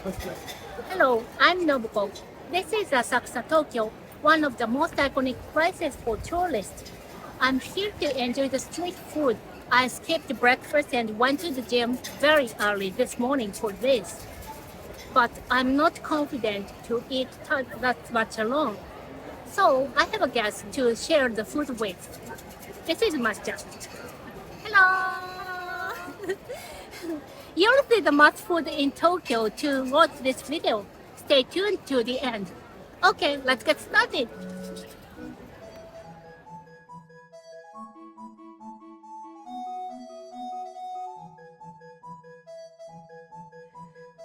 Hello, I'm Nobuko. This is Asakusa, Tokyo, one of the most iconic places for tourists. I'm here to enjoy the street food. I skipped breakfast and went to the gym very early this morning for this. But I'm not confident to eat that much alone. So I have a guest to share the food with. This is Matcha. Hello! You'll see the must food in Tokyo to watch this video. Stay tuned to the end. Okay, let's get started.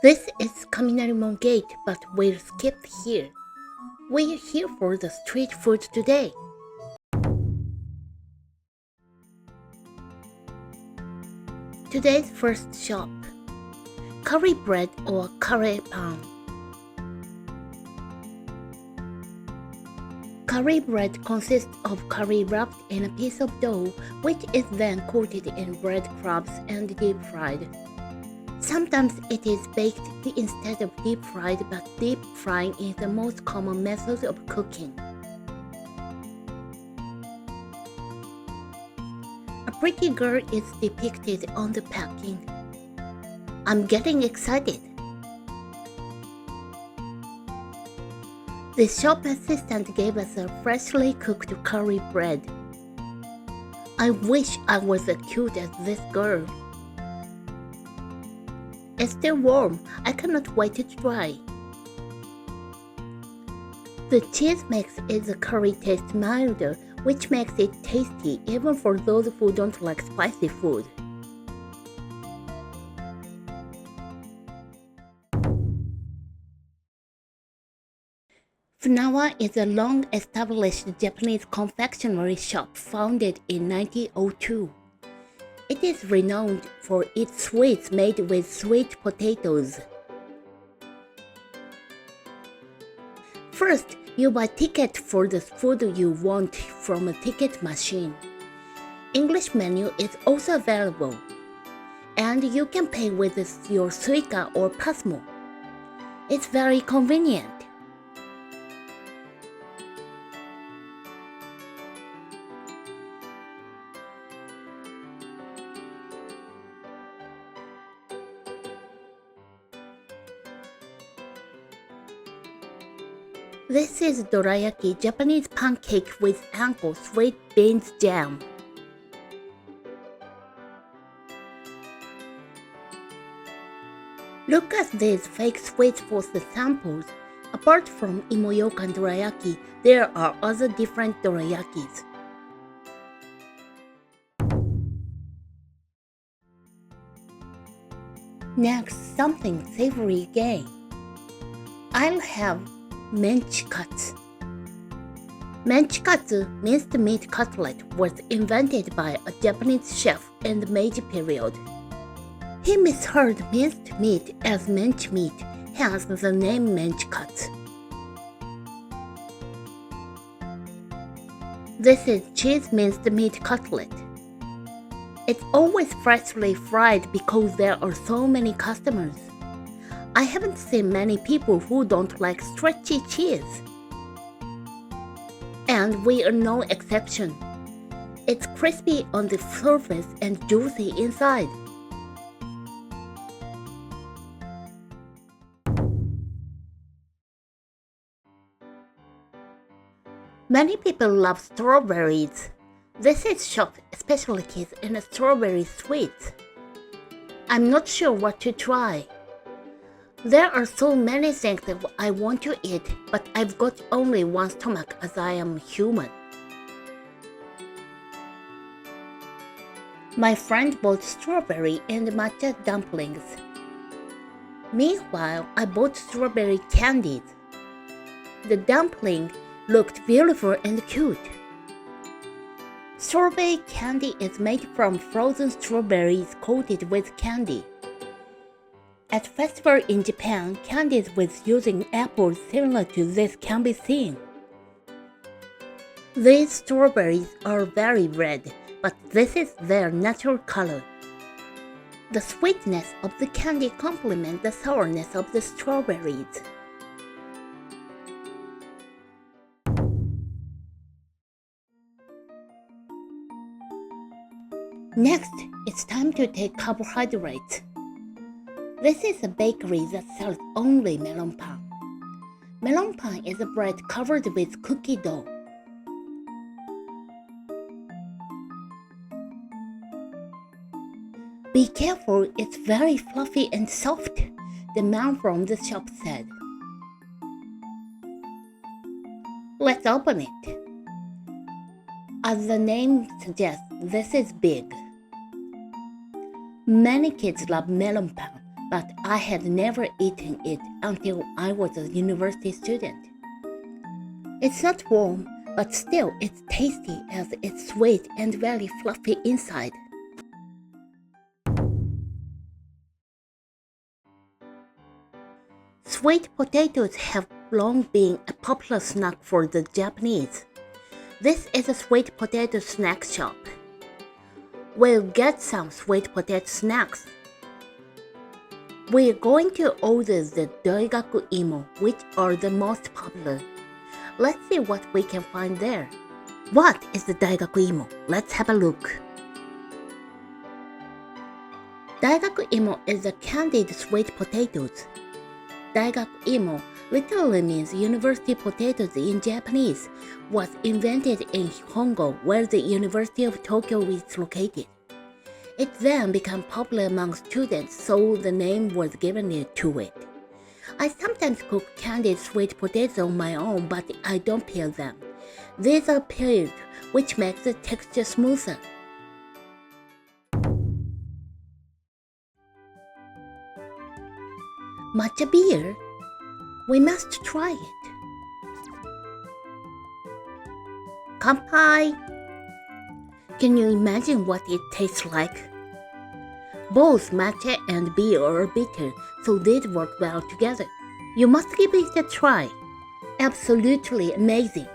This is Kaminarimon Gate, but we'll skip here. We're here for the street food today. Today's first shop. Curry bread or curry pan. Curry bread consists of curry wrapped in a piece of dough, which is then coated in breadcrumbs and deep fried. Sometimes it is baked instead of deep fried, but deep frying is the most common method of cooking. A pretty girl is depicted on the packing. I'm getting excited. The shop assistant gave us a freshly cooked curry bread. I wish I was as cute as this girl. It's still warm. I cannot wait to try. The cheese makes the curry taste milder, which makes it tasty even for those who don't like spicy food. Fawa is a long-established Japanese confectionery shop founded in 1902. It is renowned for its sweets made with sweet potatoes. First, you buy ticket for the food you want from a ticket machine. English menu is also available, and you can pay with your Suica or Pasmo. It's very convenient. This is dorayaki, Japanese pancake with anko sweet beans jam. Look at these fake sweets for the samples. Apart from imoyokan dorayaki, there are other different dorayakis. Next, something savory again. I'll have Mench Cut. Mench Cut minced meat cutlet was invented by a Japanese chef in the Meiji period. He misheard minced meat as mench meat, hence the name Mench Cut. This is cheese minced meat cutlet. It's always freshly fried because there are so many customers. I haven't seen many people who don't like stretchy cheese. And we are no exception. It's crispy on the surface and juicy inside. Many people love strawberries. This is shop specialties in strawberry sweets. I'm not sure what to try. There are so many things that I want to eat, but I've got only one stomach as I am human. My friend bought strawberry and matcha dumplings. Meanwhile, I bought strawberry candies. The dumpling looked beautiful and cute. Strawberry candy is made from frozen strawberries coated with candy. At festival in Japan, candies with using apples similar to this can be seen. These strawberries are very red, but this is their natural color. The sweetness of the candy complements the sourness of the strawberries. Next, it's time to take carbohydrates. This is a bakery that sells only melon pine. Melon pine is a bread covered with cookie dough. Be careful, it's very fluffy and soft, the man from the shop said. Let's open it. As the name suggests, this is big. Many kids love melon pine, but I had never eaten it until I was a university student. It's not warm, but still it's tasty as it's sweet and very fluffy inside. Sweet potatoes have long been a popular snack for the Japanese. This is a sweet potato snack shop. We'll get some sweet potato snacks. We're going to order the Daku Emo, which are the most popular. Let's see what we can find there. What is the Daku Emo? Let's have a look. Daku Emo is the candied sweet potatoes. Daku Emo literally means university potatoes in Japanese, was invented in Hongo, where the University of Tokyo is located. It then became popular among students, so the name was given to it. I sometimes cook candied sweet potatoes on my own, but I don't peel them. These are peeled, which makes the texture smoother. Matcha beer? We must try it. Kanpai! Can you imagine what it tastes like? Both matcha and beer are bitter, so they'd work well together. You must give it a try. Absolutely amazing.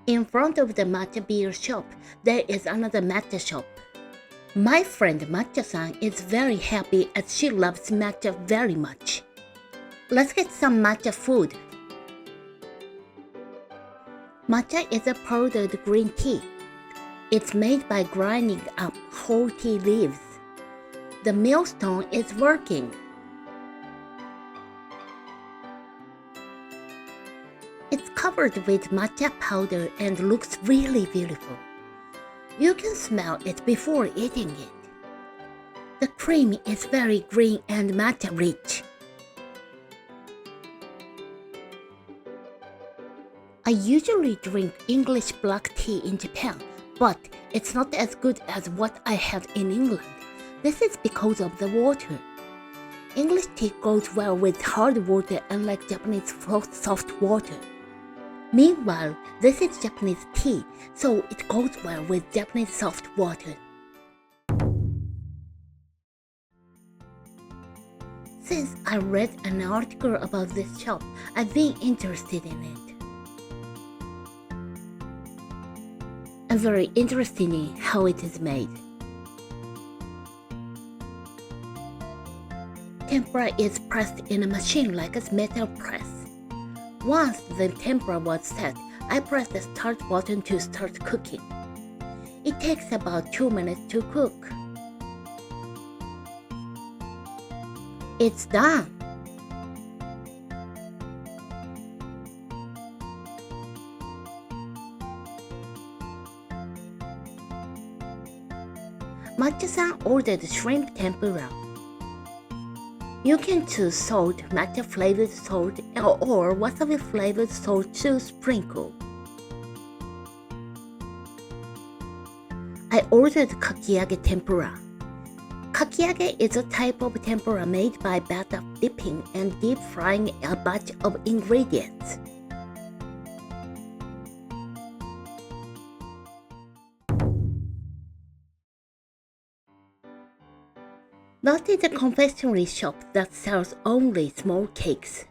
In front of the matcha beer shop, there is another matcha shop. My friend Matcha-san is very happy as she loves matcha very much. Let's get some matcha food. Matcha is a powdered green tea. It's made by grinding up whole tea leaves. The millstone is working. It's covered with matcha powder and looks really beautiful. You can smell it before eating it. The cream is very green and matcha rich. I usually drink English black tea in Japan, but it's not as good as what I had in England. This is because of the water. English tea goes well with hard water unlike Japanese soft water. Meanwhile, this is Japanese tea, so it goes well with Japanese soft water. Since I read an article about this shop, I've been interested in it. I'm very interested in how it is made. Tempera is pressed in a machine like a metal press. Once the tempera was set, I press the start button to start cooking. It takes about 2 minutes to cook. It's done! Matcha-san ordered shrimp tempura. You can choose salt, matcha flavored salt, or wasabi flavored salt to sprinkle. I ordered Takoyaki tempura. Takoyaki is a type of tempura made by batter dipping and deep frying a batch of ingredients. That is a confectionery shop that sells only small cakes.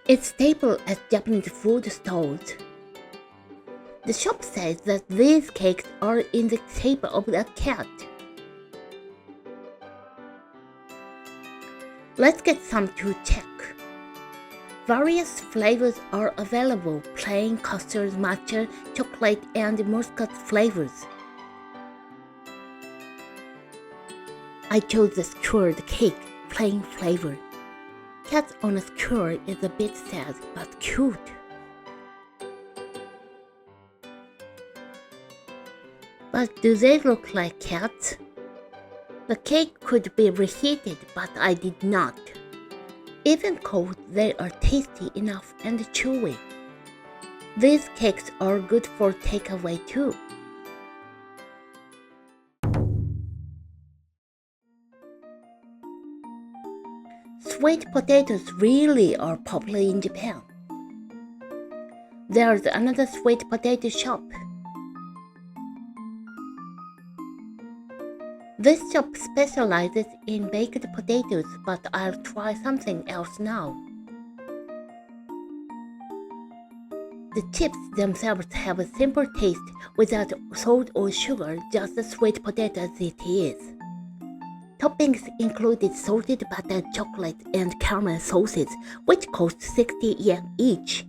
It's staple at Japanese food stalls. The shop says that these cakes are in the shape of a cat. Let's get some to check. Various flavors are available: plain, custard, matcha, chocolate, and muscat flavors. I chose the skewered cake, plain flavor. Cat on a skewer is a bit sad, but cute. But do they look like cats? The cake could be reheated, but I did not. Even cold, they are tasty enough and chewy. These cakes are good for takeaway too. Sweet potatoes really are popular in Japan. There's another sweet potato shop. This shop specializes in baked potatoes, but I'll try something else now. The chips themselves have a simple taste without salt or sugar, just a sweet potato as it is. Toppings included salted butter, chocolate, and caramel sauces, which cost 60 yen each.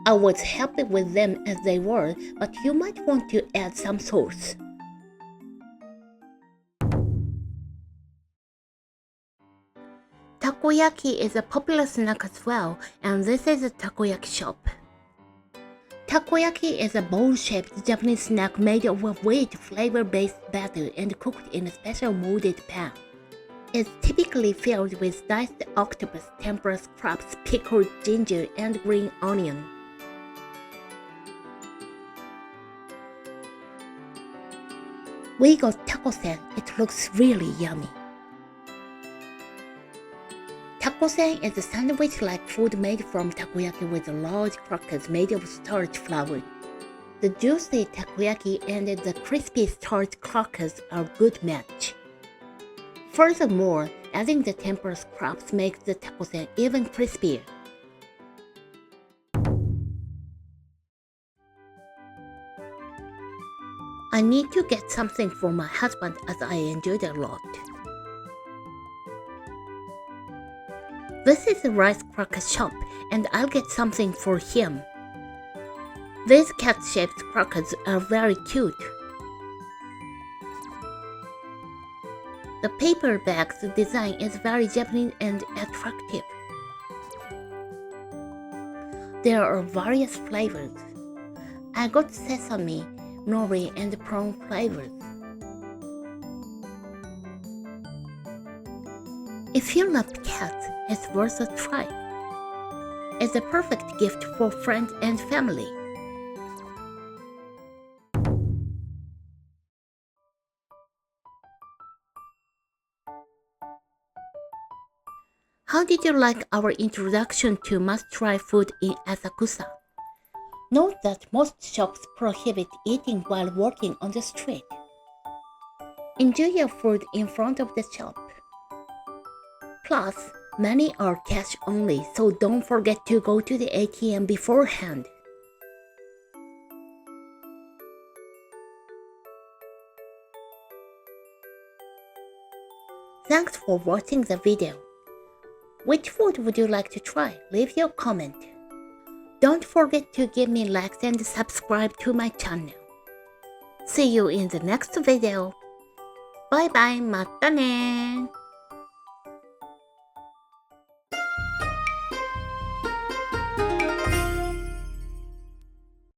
I was happy with them as they were, but you might want to add some sauce. Takoyaki is a popular snack as well, and this is a takoyaki shop. Takoyaki is a bowl-shaped Japanese snack made of a wheat flavor-based batter and cooked in a special molded pan. It's typically filled with diced octopus, tempura scraps, pickled ginger, and green onion. We got taco-sen. It looks really yummy. Taco-sen is a sandwich-like food made from takoyaki with large crackers made of starch flour. The juicy takoyaki and the crispy starch crackers are a good match. Furthermore, adding the tempura scraps makes the taco-sen even crispier. I need to get something for my husband as I enjoyed it a lot. This is a rice cracker shop, and I'll get something for him. These cat-shaped crackers are very cute. The paper bag's design is very Japanese and attractive. There are various flavors. I got sesame, nori, and prawn flavors. If you love cats, it's worth a try. It's a perfect gift for friends and family. How did you like our introduction to must-try food in Asakusa? Note that most shops prohibit eating while walking on the street. Enjoy your food in front of the shop. Plus, many are cash only, so don't forget to go to the ATM beforehand. Thanks for watching the video. Which food would you like to try? Leave your comment. Don't forget to give me likes and subscribe to my channel. See you in the next video. Bye bye, またね